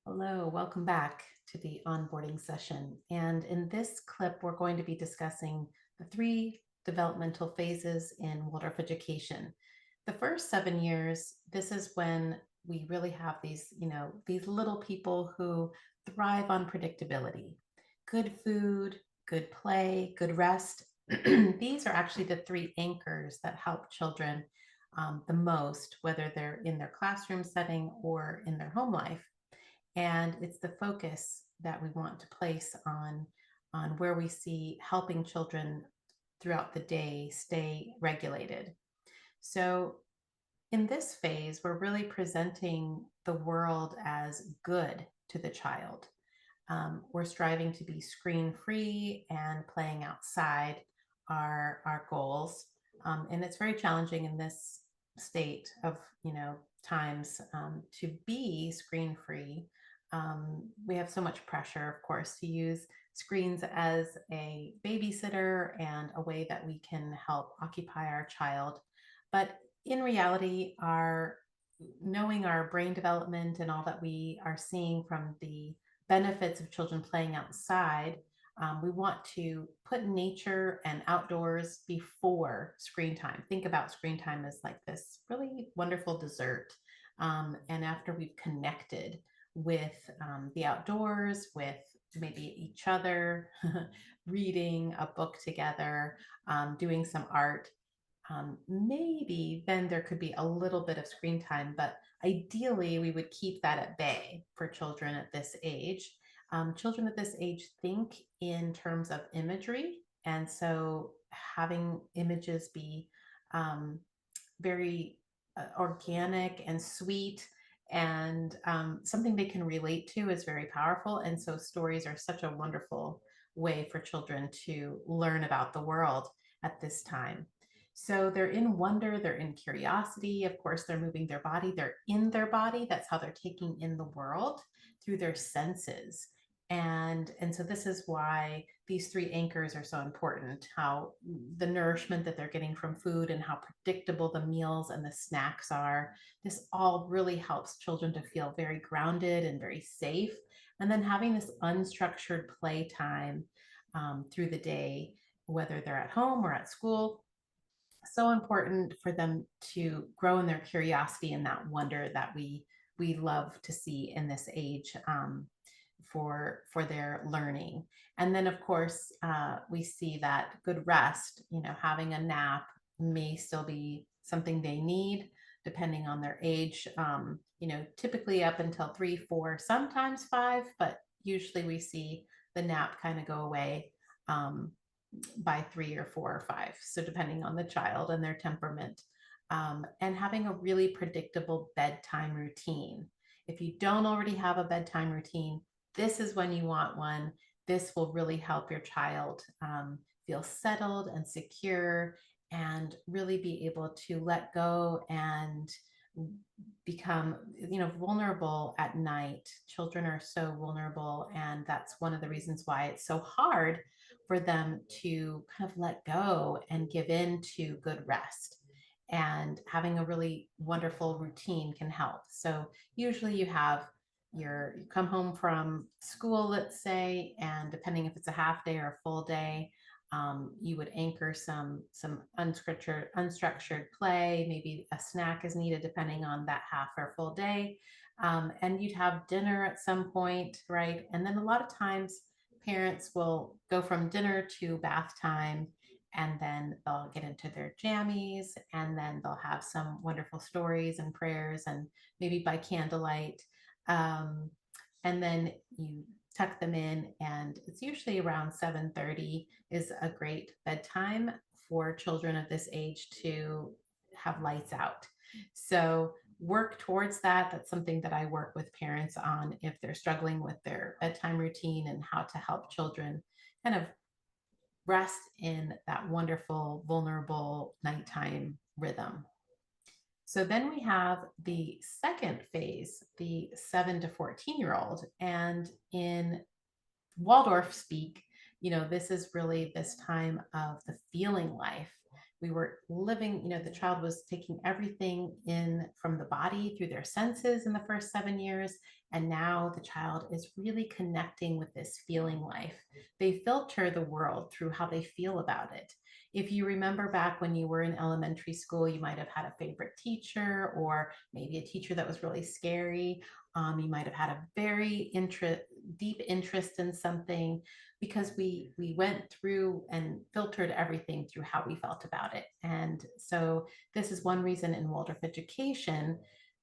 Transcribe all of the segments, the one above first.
Hello, welcome back to the onboarding session. And in this clip, we're going to be discussing the three developmental phases in Waldorf education. The first 7 years, this is when we really have these little people who thrive on predictability, good food, good play, good rest. These are actually the three anchors that help children the most, whether they're in their classroom setting or in their home life. And it's the focus that we want to place on where we see helping children throughout the day stay regulated. So in this phase, we're really presenting the world as good to the child. We're striving to be screen free and playing outside our goals. And it's very challenging in this state of, times to be screen free. We have so much pressure, of course, to use screens as a babysitter and a way that we can help occupy our child. But in reality, our knowing our brain development and all that we are seeing from the benefits of children playing outside, we want to put nature and outdoors before screen time. Think about screen time as like this really wonderful dessert. And after we've connected with the outdoors, with maybe each other, reading a book together, doing some art, maybe then there could be a little bit of screen time, but ideally we would keep that at bay for children at this age. Children at this age think in terms of imagery, and so having images be um, very organic and sweet and something they can relate to is very powerful. And so stories are such a wonderful way for children to learn about the world at this time. So they're in wonder, they're in curiosity. Of course, they're moving their body, they're in their body. That's how they're taking in the world through their senses. And so this is why these three anchors are so important, how the nourishment that they're getting from food and how predictable the meals and the snacks are. This all really helps children to feel very grounded and very safe. And then having this unstructured play time through the day, whether they're at home or at school, so important for them to grow in their curiosity and that wonder that we love to see in this age, for their learning. And then, of course, we see that good rest. Having a nap may still be something they need depending on their age. Typically up until 3, 4, sometimes 5, but usually we see the nap kind of go away. By 3 or 4 or 5. So, depending on the child and their temperament, and having a really predictable bedtime routine. If you don't already have a bedtime routine, this is when you want one. This will really help your child feel settled and secure and really be able to let go and become vulnerable at night. Children are so vulnerable, and that's one of the reasons why it's so hard for them to kind of let go and give in to good rest. And having a really wonderful routine can help. So usually you come home from school, let's say, and depending if it's a half day or a full day, you would anchor some unstructured play. Maybe a snack is needed depending on that half or full day, and you'd have dinner at some point, right? And then a lot of times parents will go from dinner to bath time, and then they'll get into their jammies, and then they'll have some wonderful stories and prayers, and maybe by candlelight. Um, and then you tuck them in, and it's usually around 7:30 is a great bedtime for children of this age to have lights out. So work towards that. That's something that I work with parents on if they're struggling with their bedtime routine and how to help children kind of rest in that wonderful, vulnerable nighttime rhythm. So then we have the second phase, the 7 to 14-year-old. And in Waldorf speak, this is really this time of the feeling life. We were living, the child was taking everything in from the body through their senses in the first 7 years. And now the child is really connecting with this feeling life. They filter the world through how they feel about it. If you remember back when you were in elementary school, you might have had a favorite teacher, or maybe a teacher that was really scary. You might have had a very deep interest in something, because we went through and filtered everything through how we felt about it. And so this is one reason in Waldorf education,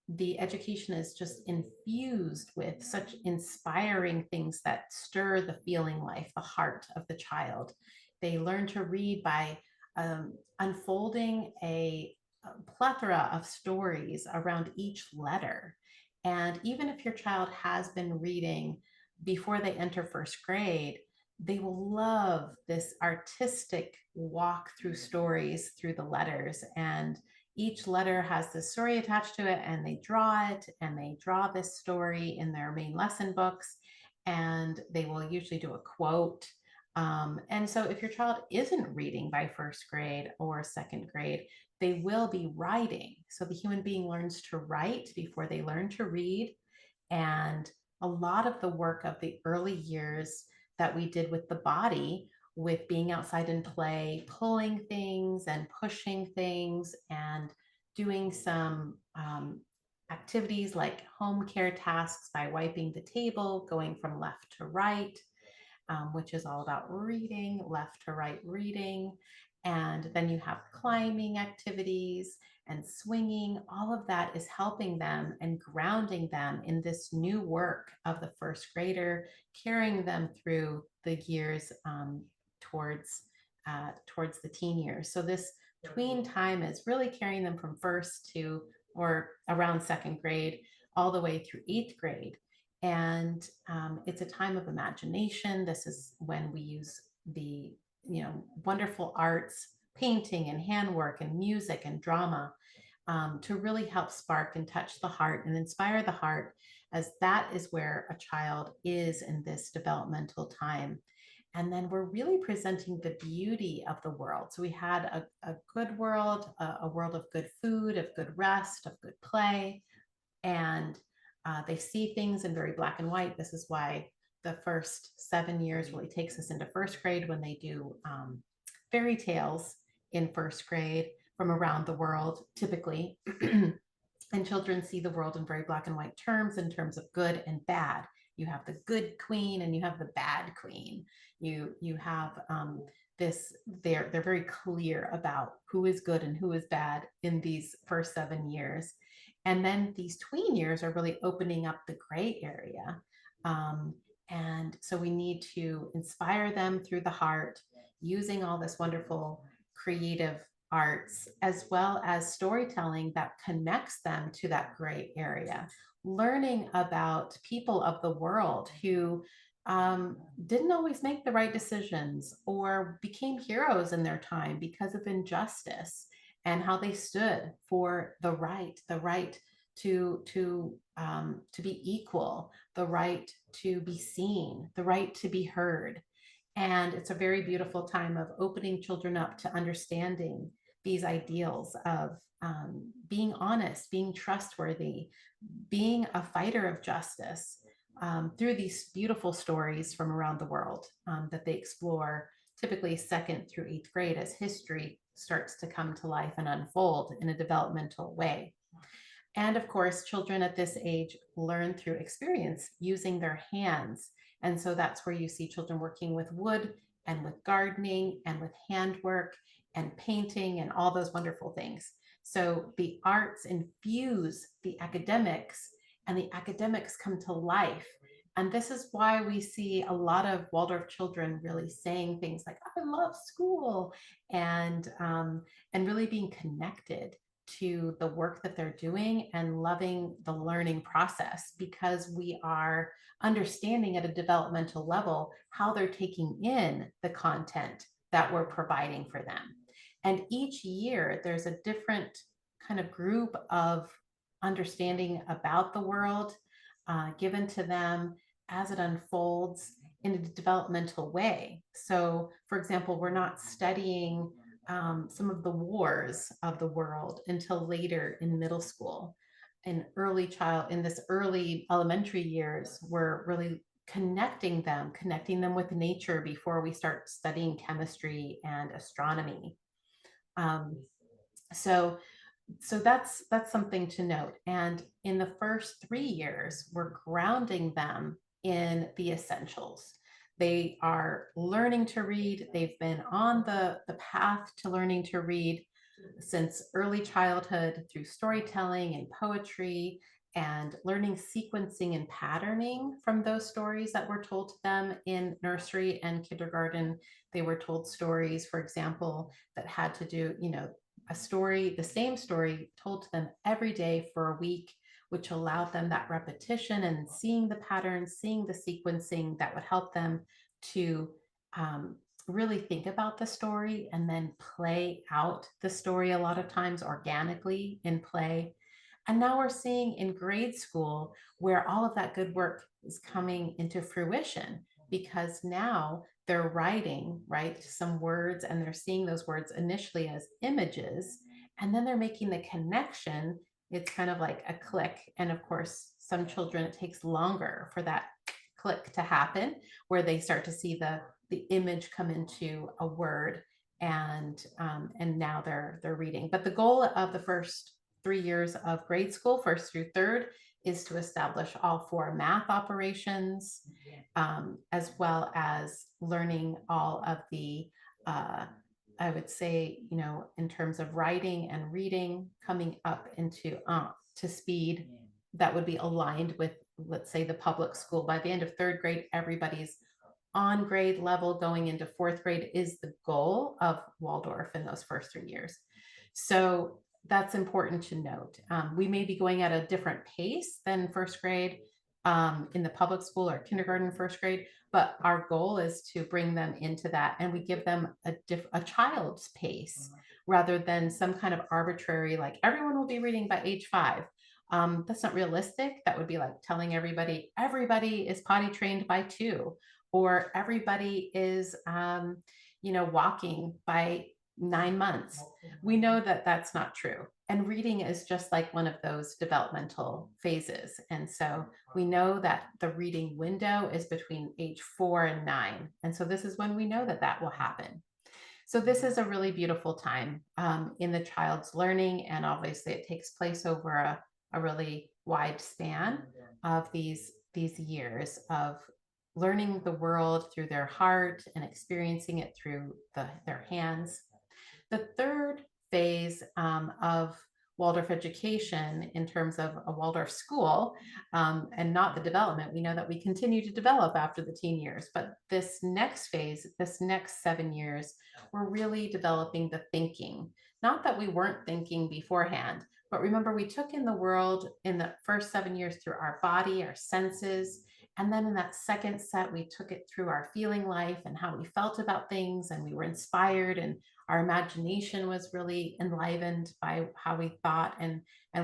the education is just infused with such inspiring things that stir the feeling life, the heart of the child. They learn to read by unfolding a plethora of stories around each letter. And even if your child has been reading before they enter first grade, they will love this artistic walk through stories through the letters. And each letter has this story attached to it, and they draw it, and they draw this story in their main lesson books, and they will usually do a quote. And so if your child isn't reading by first grade or second grade, they will be writing. So the human being learns to write before they learn to read. And a lot of the work of the early years that we did with the body, with being outside in play, pulling things and pushing things, and doing some activities like home care tasks by wiping the table, going from left to right, which is all about reading, left to right reading. And then you have climbing activities and swinging. All of that is helping them and grounding them in this new work of the first grader, carrying them through the years towards towards the teen years. So this tween time is really carrying them from first to, or around second grade, all the way through eighth grade. And it's a time of imagination. This is when we use the wonderful arts, painting and handwork and music and drama, to really help spark and touch the heart and inspire the heart, as that is where a child is in this developmental time. And then we're really presenting the beauty of the world. So we had a good world, a world of good food, of good rest, of good play. And they see things in very black and white. This is why the first 7 years really takes us into first grade, when they do fairy tales in first grade from around the world, typically. And children see the world in very black and white terms, in terms of good and bad. You have the good queen and you have the bad queen. You have this. They're very clear about who is good and who is bad in these first 7 years. And then these tween years are really opening up the gray area. And so we need to inspire them through the heart, using all this wonderful creative arts, as well as storytelling that connects them to that gray area, learning about people of the world who didn't always make the right decisions, or became heroes in their time because of injustice, and how they stood for the right to be equal, the right to be seen, the right to be heard. And it's a very beautiful time of opening children up to understanding these ideals of being honest, being trustworthy, being a fighter of justice, through these beautiful stories from around the world that they explore, typically second through eighth grade, as history starts to come to life and unfold in a developmental way. And of course, children at this age learn through experience, using their hands. And so that's where you see children working with wood and with gardening and with handwork and painting and all those wonderful things. So the arts infuse the academics, and the academics come to life. And this is why we see a lot of Waldorf children really saying things like, "I love school," and really being connected to the work that they're doing and loving the learning process, because we are understanding at a developmental level how they're taking in the content that we're providing for them. And each year there's a different kind of group of understanding about the world given to them as it unfolds in a developmental way. So, for example, we're not studying some of the wars of the world until later in middle school. In this early elementary years, we're really connecting them with nature before we start studying chemistry and astronomy. Um, so that's something to note. And in the first 3 years, we're grounding them in the essentials. They are learning to read. They've been on the path to learning to read since early childhood through storytelling and poetry and learning sequencing and patterning from those stories that were told to them in nursery and kindergarten. They were told stories, for example, that had to do, a story, the same story told to them every day for a week, which allowed them that repetition and seeing the patterns, seeing the sequencing that would help them to um, really think about the story and then play out the story a lot of times organically in play. And now we're seeing in grade school where all of that good work is coming into fruition because now they're writing, right, some words and they're seeing those words initially as images and then they're making the connection. It's kind of like a click. And of course, some children, it takes longer for that click to happen where they start to see the image come into a word and now they're reading. But the goal of the first 3 years of grade school, first through third, is to establish all four math operations, as well as learning all of the, I would say, in terms of writing and reading, coming up into to speed that would be aligned with, let's say, the public school. By the end of third grade, everybody's on grade level going into fourth grade is the goal of Waldorf in those first 3 years. So that's important to note. We may be going at a different pace than first grade in the public school or kindergarten, first grade, but our goal is to bring them into that and we give them a child's pace rather than some kind of arbitrary, like everyone will be reading by age 5. That's not realistic. That would be like telling everybody is potty trained by 2, or everybody is, walking by 9 months. We know that that's not true. And reading is just like one of those developmental phases. And so we know that the reading window is between age 4 and 9. And so this is when we know that that will happen. So this is a really beautiful time in the child's learning. And obviously it takes place over a really wide span of these years of learning the world through their heart and experiencing it through their hands. The third phase of Waldorf education in terms of a Waldorf school and not the development, we know that we continue to develop after the teen years, but this next phase, this next 7 years, we're really developing the thinking. Not that we weren't thinking beforehand, but remember we took in the world in the first 7 years through our body, our senses, and then in that second set, we took it through our feeling life and how we felt about things, and we were inspired and our imagination was really enlivened by how we thought and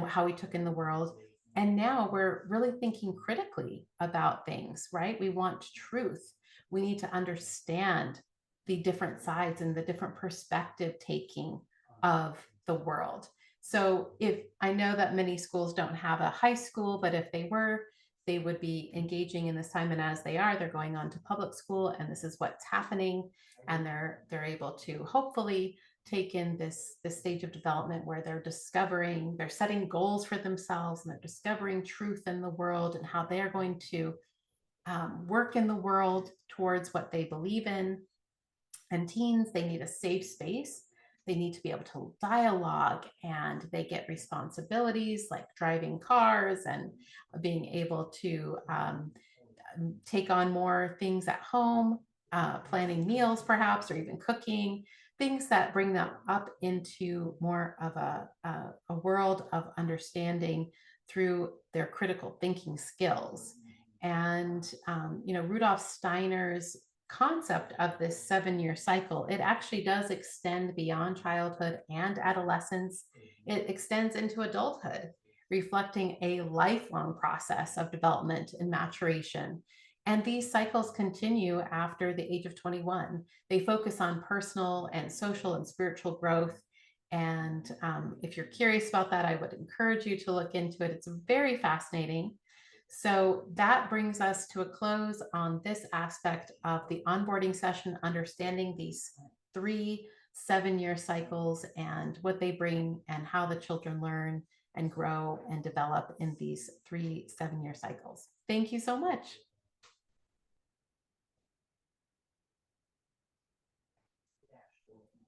how we took in the world. And now we're really thinking critically about things, right? We want truth. We need to understand the different sides and the different perspective taking of the world. So if I know that many schools don't have a high school, but if they were, they would be engaging in this time. And as they are, they're going on to public school and this is what's happening. And they're able to hopefully take in this stage of development where they're setting goals for themselves and they're discovering truth in the world and how they're going to work in the world towards what they believe in. And teens, they need a safe space. They need to be able to dialogue and they get responsibilities like driving cars and being able to take on more things at home, planning meals perhaps, or even cooking, things that bring them up into more of a world of understanding through their critical thinking skills. And, Rudolf Steiner's concept of this 7-year cycle, it actually does extend beyond childhood and adolescence. It extends into adulthood, reflecting a lifelong process of development and maturation. And these cycles continue after the age of 21. They focus on personal and social and spiritual growth. And if you're curious about that, I would encourage you to look into it. It's very fascinating. So that brings us to a close on this aspect of the onboarding session, understanding these 3 7-year cycles and what they bring and how the children learn and grow and develop in these 3 7-year cycles. Thank you so much.